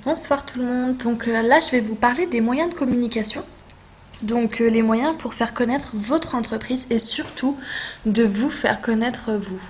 Bonsoir tout le monde. Là, je vais vous parler des moyens de communication. Les moyens pour faire connaître votre entreprise et surtout de vous faire connaître vous.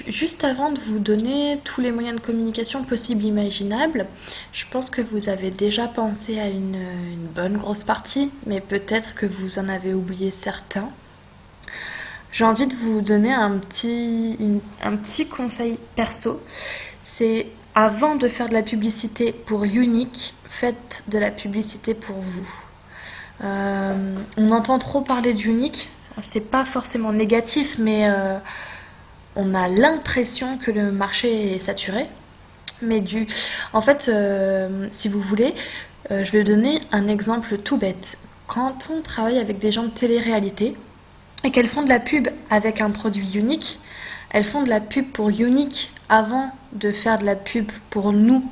Juste avant de vous donner tous les moyens de communication possibles imaginables, je pense que vous avez déjà pensé à une bonne grosse partie, mais peut-être que vous en avez oublié certains. J'ai envie de vous donner un petit conseil perso. C'est avant de faire de la publicité pour Unique, faites de la publicité pour vous. On entend trop parler d'Unique, c'est pas forcément négatif, mais on a l'impression que le marché est saturé. Si vous voulez, je vais donner un exemple tout bête. Quand on travaille avec des gens de télé-réalité et qu'elles font de la pub avec un produit Unique, elles font de la pub pour Unique avant de faire de la pub pour nous.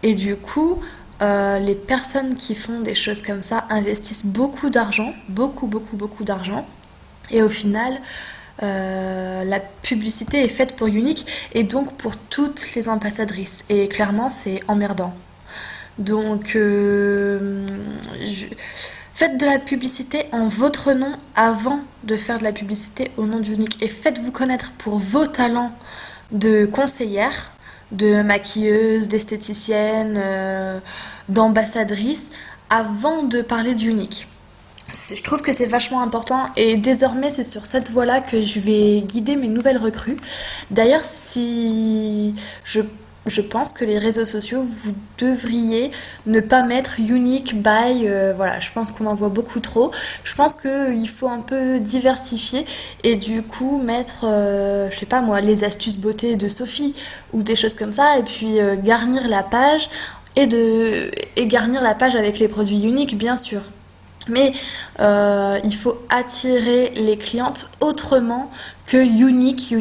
Et du coup, les personnes qui font des choses comme ça investissent beaucoup d'argent, beaucoup d'argent. Et au final, la publicité est faite pour Unique et donc pour toutes les ambassadrices. Et clairement, c'est emmerdant. Faites de la publicité en votre nom avant de faire de la publicité au nom d'Unique. Et faites-vous connaître pour vos talents de conseillère, de maquilleuse, d'esthéticienne, d'ambassadrice, avant de parler d'Unique. Je trouve que c'est vachement important et désormais c'est sur cette voie-là que je vais guider mes nouvelles recrues. D'ailleurs, si je pense que les réseaux sociaux, vous devriez ne pas mettre unique by, voilà, je pense qu'on en voit beaucoup trop. Je pense qu'il faut un peu diversifier et du coup mettre, je sais pas moi, les astuces beauté de Sophie ou des choses comme ça et puis garnir la page et garnir la page avec les produits uniques, bien sûr. Mais il faut attirer les clientes autrement que unique.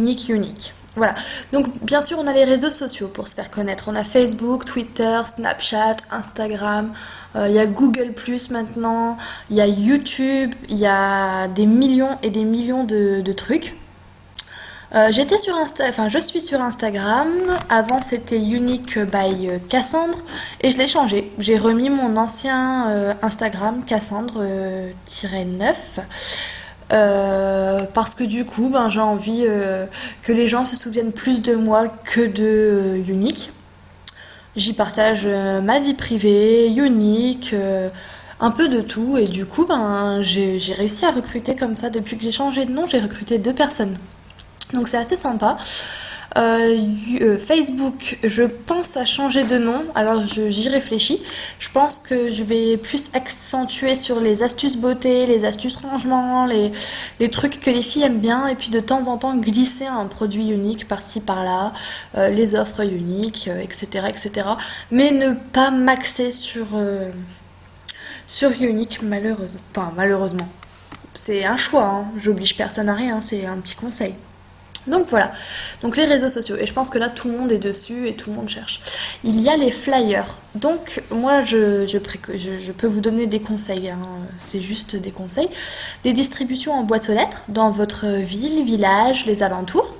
Voilà. Donc bien sûr on a les réseaux sociaux pour se faire connaître. On a Facebook, Twitter, Snapchat, Instagram, il y a Google Plus maintenant, il y a YouTube, il y a des millions et des millions de trucs. Je suis sur Instagram. Avant c'était Unique by Cassandre et je l'ai changé. J'ai remis mon ancien Instagram Cassandre-9 parce que du coup, j'ai envie que les gens se souviennent plus de moi que de Unique. J'y partage ma vie privée, Unique. Un peu de tout et du coup j'ai réussi à recruter comme ça depuis que j'ai changé de nom. J'ai recruté 2 personnes. Donc c'est assez sympa. Facebook, je pense à changer de nom, alors j'y réfléchis. Je pense que je vais plus accentuer sur les astuces beauté, les astuces rangement, les trucs que les filles aiment bien, et puis de temps en temps glisser un produit unique par-ci par-là, les offres uniques, etc. Mais ne pas maxer sur unique, malheureusement. C'est un choix, hein. J'oblige personne à rien, c'est un petit conseil. Donc voilà, donc les réseaux sociaux, et je pense que là tout le monde est dessus et tout le monde cherche. Il y a les flyers, donc moi je peux vous donner des conseils, hein. C'est juste des conseils. Les distributions en boîte aux lettres dans votre ville, village, les alentours,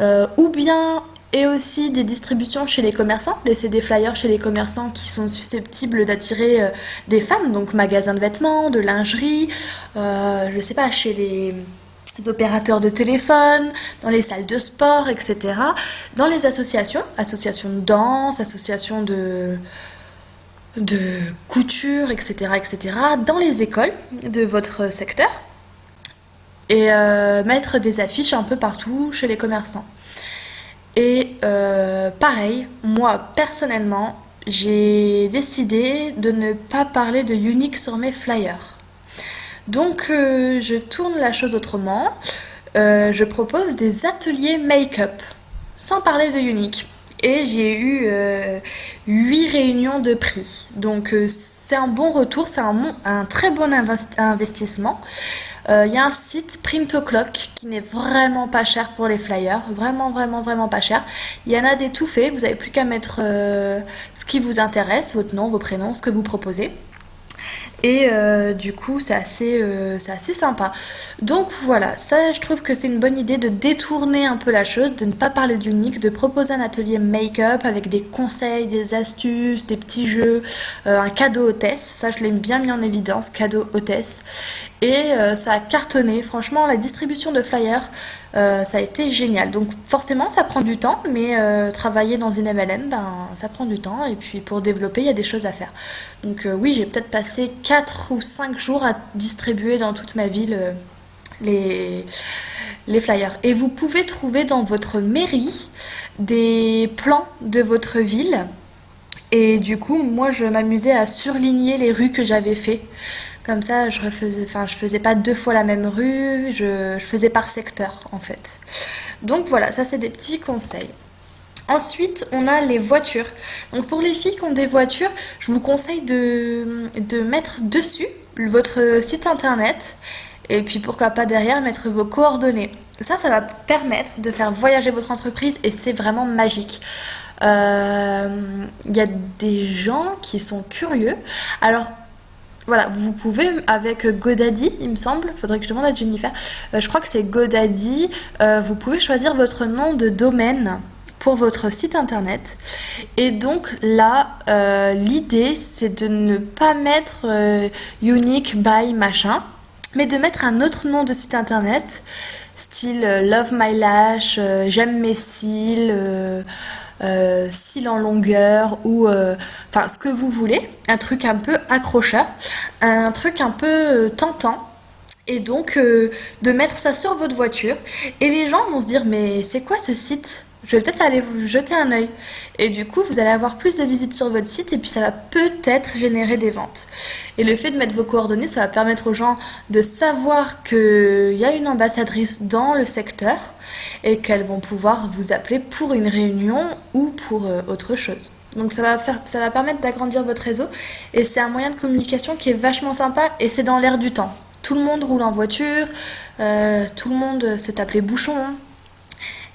ou bien et aussi des distributions chez les commerçants, laisser des flyers chez les commerçants qui sont susceptibles d'attirer des femmes, donc magasins de vêtements, de lingerie, je sais pas, chez les opérateurs de téléphone, dans les salles de sport, etc. Dans les associations de danse, associations de couture, etc. Dans les écoles de votre secteur. Et mettre des affiches un peu partout chez les commerçants. Et pareil, moi personnellement, j'ai décidé de ne pas parler de Unique sur mes flyers. Donc je tourne la chose autrement. Je propose des ateliers make-up, sans parler de Unique. Et j'ai eu 8 réunions de prix. Donc c'est un bon retour, c'est un très bon investissement. Il y a un site Print O'Clock qui n'est vraiment pas cher pour les flyers, vraiment pas cher. Il y en a des tout faits, vous n'avez plus qu'à mettre ce qui vous intéresse, votre nom, vos prénoms, ce que vous proposez. Et du coup, c'est assez sympa. Donc voilà, ça, je trouve que c'est une bonne idée de détourner un peu la chose, de ne pas parler d'unique, de proposer un atelier make-up avec des conseils, des astuces, des petits jeux, un cadeau hôtesse. Ça, je l'ai bien mis en évidence, cadeau hôtesse. Et ça a cartonné. Franchement, la distribution de flyers, ça a été génial. Donc forcément, ça prend du temps, mais travailler dans une MLM, ben, ça prend du temps. Et puis pour développer, il y a des choses à faire. Donc oui, j'ai peut-être passé 4 ou 5 jours à distribuer dans toute ma ville les, les flyers. Et vous pouvez trouver dans votre mairie des plans de votre ville. Et du coup, moi, je m'amusais à surligner les rues que j'avais fait. Comme ça, je faisais pas deux fois la même rue, je faisais par secteur en fait. Donc voilà, ça c'est des petits conseils. Ensuite, on a les voitures. Donc pour les filles qui ont des voitures, je vous conseille de mettre dessus votre site internet et puis pourquoi pas derrière mettre vos coordonnées. Ça va permettre de faire voyager votre entreprise et c'est vraiment magique. Il y a des gens qui sont curieux. Alors voilà, vous pouvez avec GoDaddy, il me semble, faudrait que je demande à Jennifer, je crois que c'est GoDaddy, vous pouvez choisir votre nom de domaine pour votre site internet. Et donc là, l'idée c'est de ne pas mettre unique by machin, mais de mettre un autre nom de site internet, style Love My Lash, j'aime mes cils, cils en longueur ou enfin ce que vous voulez, un truc un peu accrocheur, un truc un peu tentant. Et donc de mettre ça sur votre voiture et les gens vont se dire mais c'est quoi ce site? Je vais peut-être aller vous jeter un œil. Et du coup, vous allez avoir plus de visites sur votre site et puis ça va peut-être générer des ventes. Et le fait de mettre vos coordonnées, ça va permettre aux gens de savoir qu'il y a une ambassadrice dans le secteur et qu'elles vont pouvoir vous appeler pour une réunion ou pour autre chose. Donc ça va permettre d'agrandir votre réseau et c'est un moyen de communication qui est vachement sympa et c'est dans l'air du temps. Tout le monde roule en voiture, tout le monde se tape les bouchons.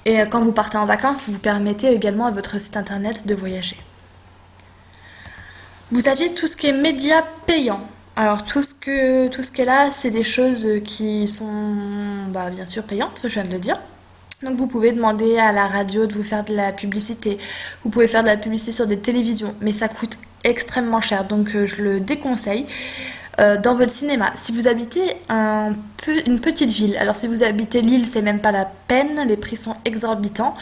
Et quand vous partez en vacances, vous permettez également à votre site internet de voyager. Vous avez tout ce qui est médias payants. Alors tout ce qui est là, c'est des choses qui sont bah, bien sûr payantes, je viens de le dire. Donc vous pouvez demander à la radio de vous faire de la publicité. Vous pouvez faire de la publicité sur des télévisions, mais ça coûte extrêmement cher, donc je le déconseille. Dans votre cinéma, si vous habitez une petite ville, alors si vous habitez Lille, c'est même pas la peine, les prix sont exorbitants.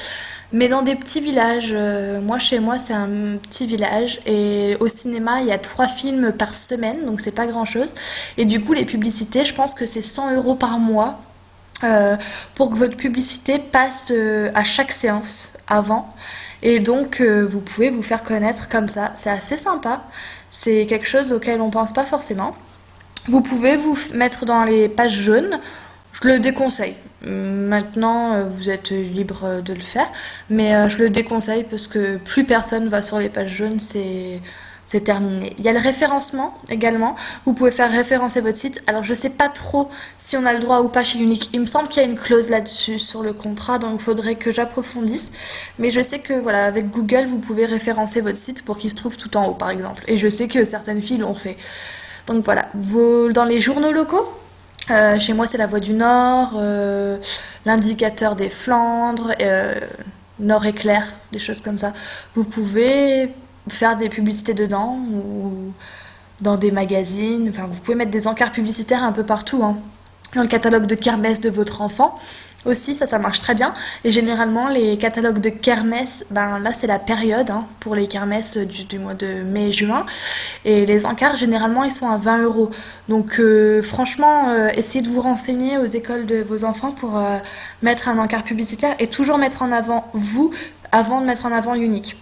Mais dans des petits villages, moi chez moi c'est un petit village et au cinéma il y a 3 films par semaine, donc c'est pas grand chose. Et du coup les publicités, je pense que c'est 100 € par mois pour que votre publicité passe à chaque séance avant. Et donc vous pouvez vous faire connaître comme ça, c'est assez sympa. C'est quelque chose auquel on pense pas forcément. Vous pouvez vous mettre dans les pages jaunes. Je le déconseille. Maintenant, vous êtes libre de le faire, mais je le déconseille parce que plus personne va sur les pages jaunes, c'est terminé. Il y a le référencement également. Vous pouvez faire référencer votre site. Alors, je sais pas trop si on a le droit ou pas chez Unique. Il me semble qu'il y a une clause là-dessus sur le contrat, donc il faudrait que j'approfondisse. Mais je sais que voilà, avec Google, vous pouvez référencer votre site pour qu'il se trouve tout en haut, par exemple. Et je sais que certaines filles l'ont fait. Donc voilà, dans les journaux locaux, chez moi c'est la Voix du Nord, l'indicateur des Flandres, Nord éclair, des choses comme ça. Vous pouvez faire des publicités dedans ou dans des magazines, enfin vous pouvez mettre des encarts publicitaires un peu partout, hein. Dans le catalogue de kermesse de votre enfant aussi, ça marche très bien. Et généralement, les catalogues de kermesse, ben là c'est la période hein, pour les kermesses du mois de mai-juin. Et les encarts, généralement, ils sont à 20 €. Donc franchement, essayez de vous renseigner aux écoles de vos enfants pour mettre un encart publicitaire et toujours mettre en avant vous avant de mettre en avant Unique.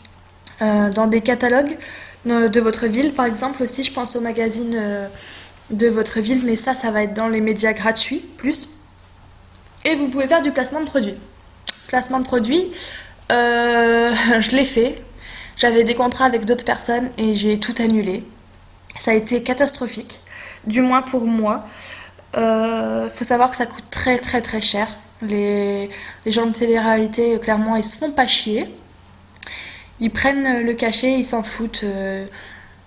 Dans des catalogues de votre ville, par exemple aussi, je pense au magazine de votre ville, mais ça va être dans les médias gratuits, plus. Et vous pouvez faire du placement de produits. Placement de produits, je l'ai fait. J'avais des contrats avec d'autres personnes et j'ai tout annulé. Ça a été catastrophique, du moins pour moi. Faut savoir que ça coûte très très très cher. Les gens de télé-réalité, clairement, ils se font pas chier. Ils prennent le cachet, ils s'en foutent.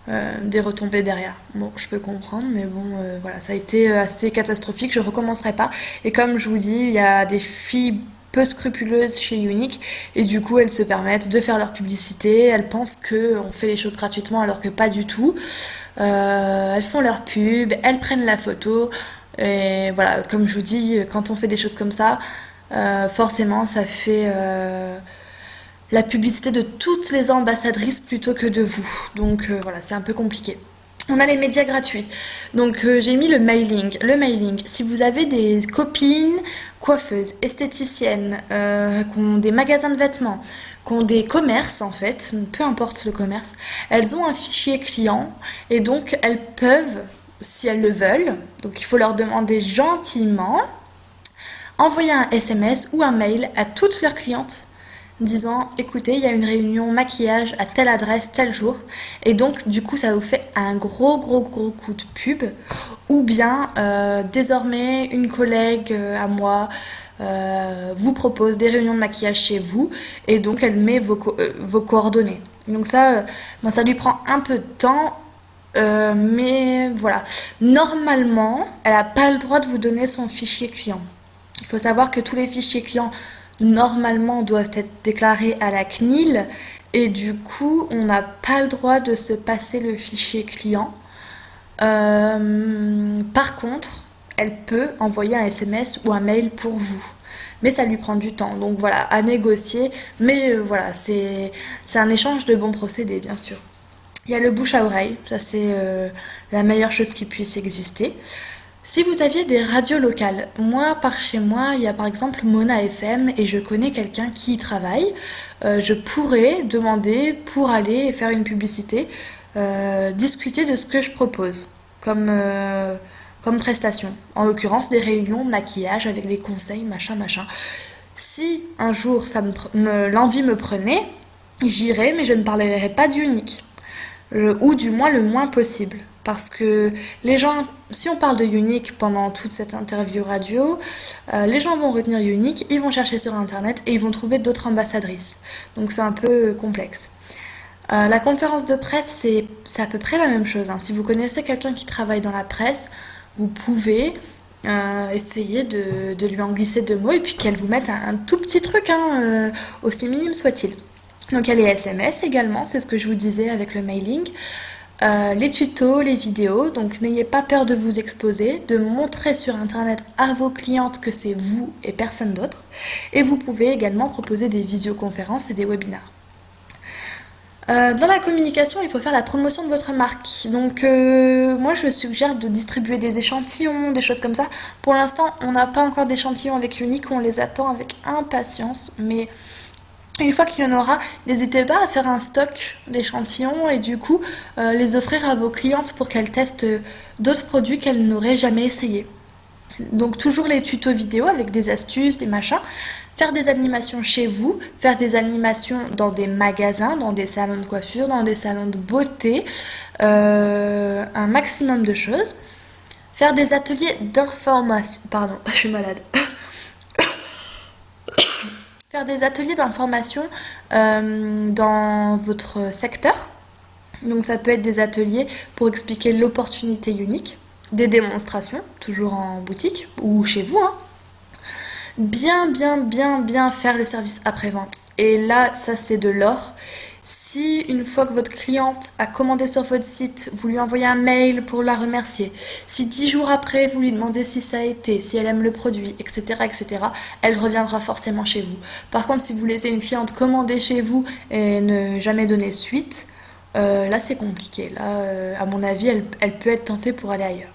des retombées derrière. Bon, je peux comprendre, mais bon, voilà, ça a été assez catastrophique, je recommencerai pas. Et comme je vous dis, il y a des filles peu scrupuleuses chez Unique, et du coup, elles se permettent de faire leur publicité, elles pensent qu'on fait les choses gratuitement alors que pas du tout. Elles font leur pub, elles prennent la photo, et voilà, comme je vous dis, quand on fait des choses comme ça, forcément, ça fait la publicité de toutes les ambassadrices plutôt que de vous. Donc voilà, c'est un peu compliqué. On a les médias gratuits. Donc j'ai mis le mailing. Le mailing, si vous avez des copines coiffeuses, esthéticiennes, qui ont des magasins de vêtements, qui ont des commerces en fait, peu importe le commerce, elles ont un fichier client et donc elles peuvent, si elles le veulent, donc il faut leur demander gentiment, envoyer un SMS ou un mail à toutes leurs clientes disant écoutez, il y a une réunion maquillage à telle adresse, tel jour, et donc du coup ça vous fait un gros coup de pub. Ou bien désormais une collègue à moi vous propose des réunions de maquillage chez vous, et donc elle met vos coordonnées. Donc ça, bon, ça lui prend un peu de temps, mais voilà. Normalement, elle n'a pas le droit de vous donner son fichier client. Il faut savoir que tous les fichiers clients normalement doivent être déclarés à la CNIL, et du coup on n'a pas le droit de se passer le fichier client. Par contre, elle peut envoyer un SMS ou un mail pour vous, mais ça lui prend du temps, donc voilà, à négocier. Mais voilà, c'est un échange de bons procédés, bien sûr. Il y a le bouche à oreille, ça c'est la meilleure chose qui puisse exister. Si vous aviez des radios locales, moi par chez moi, il y a par exemple Mona FM et je connais quelqu'un qui y travaille. Je pourrais demander pour aller faire une publicité, discuter de ce que je propose comme prestation. En l'occurrence, des réunions de maquillage avec des conseils, machin. Si un jour l'envie me prenait, j'irais, mais je ne parlerai pas d'Unique. Ou du moins le moins possible. Parce que les gens, si on parle de Unique pendant toute cette interview radio, les gens vont retenir Unique, ils vont chercher sur internet et ils vont trouver d'autres ambassadrices. Donc c'est un peu complexe. La conférence de presse, c'est à peu près la même chose, hein. Si vous connaissez quelqu'un qui travaille dans la presse, vous pouvez essayer de lui en glisser deux mots et puis qu'elle vous mette un tout petit truc, hein, aussi minime soit-il. Donc il y a les SMS également, c'est ce que je vous disais avec le mailing. Les tutos, les vidéos, donc n'ayez pas peur de vous exposer, de montrer sur internet à vos clientes que c'est vous et personne d'autre. Et vous pouvez également proposer des visioconférences et des webinars. Dans la communication, il faut faire la promotion de votre marque. Donc moi je suggère de distribuer des échantillons, des choses comme ça. Pour l'instant, on n'a pas encore d'échantillons avec Unique, on les attend avec impatience, mais une fois qu'il y en aura, n'hésitez pas à faire un stock d'échantillons et du coup les offrir à vos clientes pour qu'elles testent d'autres produits qu'elles n'auraient jamais essayé. Donc toujours les tutos vidéo avec des astuces, des machins. Faire des animations chez vous, faire des animations dans des magasins, dans des salons de coiffure, dans des salons de beauté, un maximum de choses. Faire des ateliers d'information, pardon, je suis malade. Faire des ateliers d'information dans votre secteur. Donc ça peut être des ateliers pour expliquer l'opportunité Unique, des démonstrations, toujours en boutique ou chez vous, hein. Bien faire le service après-vente. Et là, ça c'est de l'or. Si une fois que votre cliente a commandé sur votre site, vous lui envoyez un mail pour la remercier, si 10 jours après vous lui demandez si ça a été, si elle aime le produit, etc., elle reviendra forcément chez vous. Par contre, si vous laissez une cliente commander chez vous et ne jamais donner suite, là c'est compliqué. Là, à mon avis, elle peut être tentée pour aller ailleurs.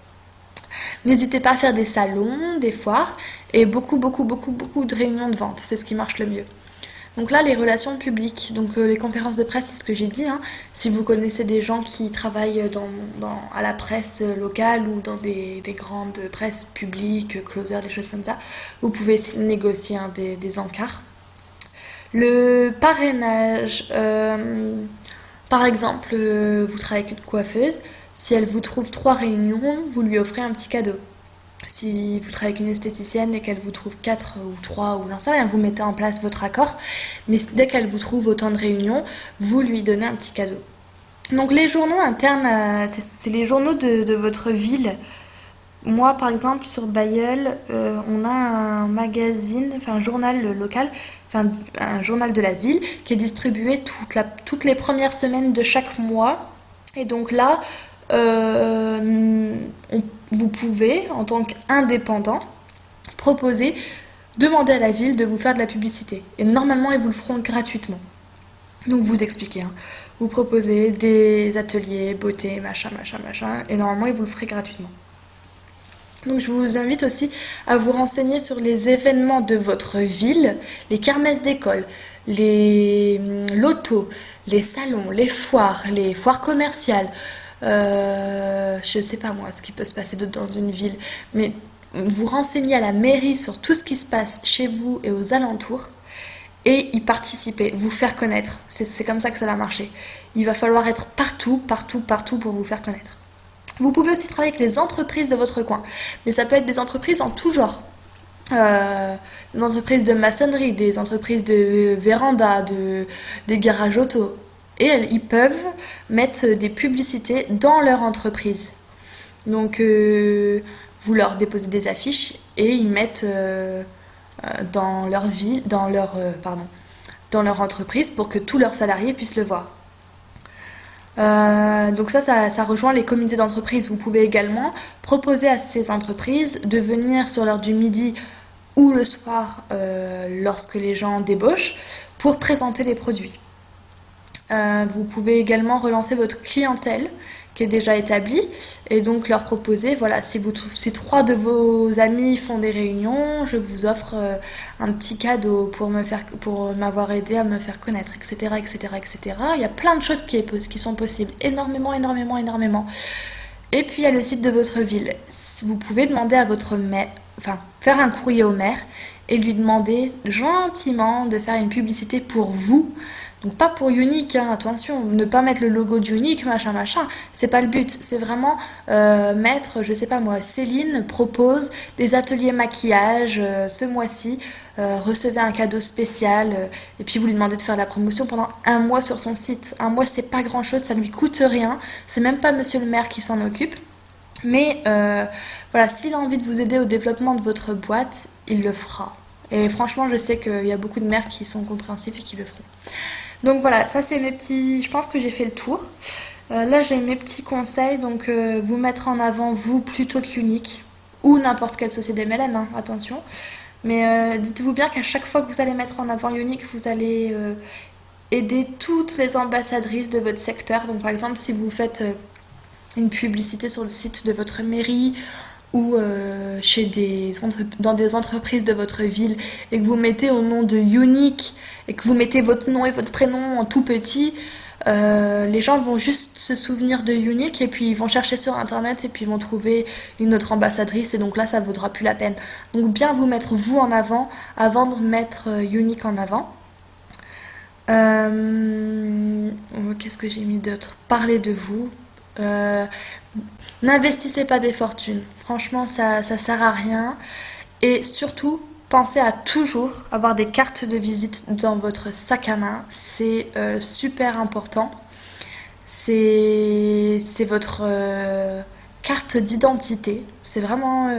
N'hésitez pas à faire des salons, des foires et beaucoup de réunions de vente. C'est ce qui marche le mieux. Donc là, les relations publiques, donc les conférences de presse, c'est ce que j'ai dit, hein. Si vous connaissez des gens qui travaillent à la presse locale ou dans des grandes presses publiques, closer, des choses comme ça, vous pouvez essayer de négocier, hein, des encarts. Le parrainage, par exemple, vous travaillez avec une coiffeuse, si elle vous trouve 3 réunions, vous lui offrez un petit cadeau. Si vous travaillez avec une esthéticienne et qu'elle vous trouve 4 ou 3 ou j'en sais rien, vous mettez en place votre accord. Mais dès qu'elle vous trouve autant de réunions, vous lui donnez un petit cadeau. Donc les journaux internes, c'est les journaux de votre ville. Moi, par exemple, sur Bayeul, on a un magazine, enfin un journal local, enfin un journal de la ville qui est distribué toutes les premières semaines de chaque mois. Et donc là, vous pouvez, en tant qu'indépendant, proposer, demander à la ville de vous faire de la publicité. Et normalement, ils vous le feront gratuitement. Donc vous expliquez, hein. Vous proposez des ateliers, beauté, machin, machin, machin, et normalement, ils vous le feraient gratuitement. Donc je vous invite aussi à vous renseigner sur les événements de votre ville, les kermesses d'école, les lotos, les foires commerciales. Je sais pas moi ce qui peut se passer d'autre dans une ville, mais vous renseignez à la mairie sur tout ce qui se passe chez vous et aux alentours et y participer, vous faire connaître. C'est comme ça que ça va marcher. Il va falloir être partout, partout, partout pour vous faire connaître. Vous pouvez aussi travailler avec les entreprises de votre coin, mais ça peut être des entreprises en tout genre. Des entreprises de maçonnerie, des entreprises de véranda, des garages auto. Et ils peuvent mettre des publicités dans leur entreprise. Donc vous leur déposez des affiches et ils mettent dans leur ville, dans leur entreprise pour que tous leurs salariés puissent le voir. Donc ça rejoint les comités d'entreprise. Vous pouvez également proposer à ces entreprises de venir sur l'heure du midi ou le soir lorsque les gens débauchent pour présenter les produits. Vous pouvez également relancer votre clientèle qui est déjà établie et donc leur proposer, voilà, si 3 de vos amis font des réunions, je vous offre un petit cadeau pour m'avoir aidé à me faire connaître, etc., etc., etc. Il y a plein de choses qui sont possibles, énormément, énormément, énormément. Et puis il y a le site de votre ville. Vous pouvez demander à votre maire, enfin faire un courrier au maire et lui demander gentiment de faire une publicité pour vous. Donc pas pour Unique, hein, attention, ne pas mettre le logo d'Unique, machin, machin, c'est pas le but, c'est vraiment mettre, je sais pas moi, Céline propose des ateliers maquillage ce mois-ci, recevez un cadeau spécial, et puis vous lui demandez de faire la promotion pendant un mois sur son site. Un mois c'est pas grand-chose, ça lui coûte rien, c'est même pas monsieur le maire qui s'en occupe. Mais voilà, s'il a envie de vous aider au développement de votre boîte, il le fera. Et franchement, je sais qu'il y a beaucoup de maires qui sont compréhensifs et qui le feront. Donc voilà, ça c'est mes petits... Je pense que j'ai fait le tour. Là j'ai mes petits conseils, donc vous mettre en avant vous plutôt qu'Unique, ou n'importe quelle société MLM, hein, attention. Mais dites-vous bien qu'à chaque fois que vous allez mettre en avant Unique, vous allez aider toutes les ambassadrices de votre secteur. Donc par exemple, si vous faites une publicité sur le site de votre mairie ou dans des entreprises de votre ville et que vous mettez au nom de Unique et que vous mettez votre nom et votre prénom en tout petit, les gens vont juste se souvenir de Unique et puis ils vont chercher sur internet et puis ils vont trouver une autre ambassadrice et donc là ça vaudra plus la peine. Donc bien vous mettre vous en avant de mettre Unique en avant. Qu'est-ce que j'ai mis d'autre? Parler de vous. N'investissez pas des fortunes. Franchement, ça sert à rien. Et surtout, pensez à toujours avoir des cartes de visite dans votre sac à main. C'est super important. C'est votre carte d'identité. C'est vraiment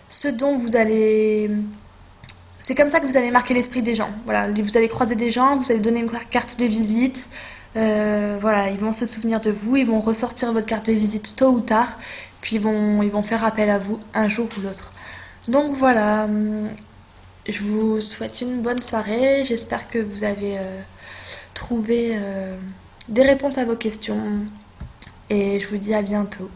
ce dont vous allez... C'est comme ça que vous allez marquer l'esprit des gens. Voilà, vous allez croiser des gens, vous allez donner une carte de visite. Voilà, ils vont se souvenir de vous, ils vont ressortir votre carte de visite tôt ou tard, puis ils vont faire appel à vous un jour ou l'autre. Donc voilà, je vous souhaite une bonne soirée, j'espère que vous avez trouvé des réponses à vos questions, et je vous dis à bientôt.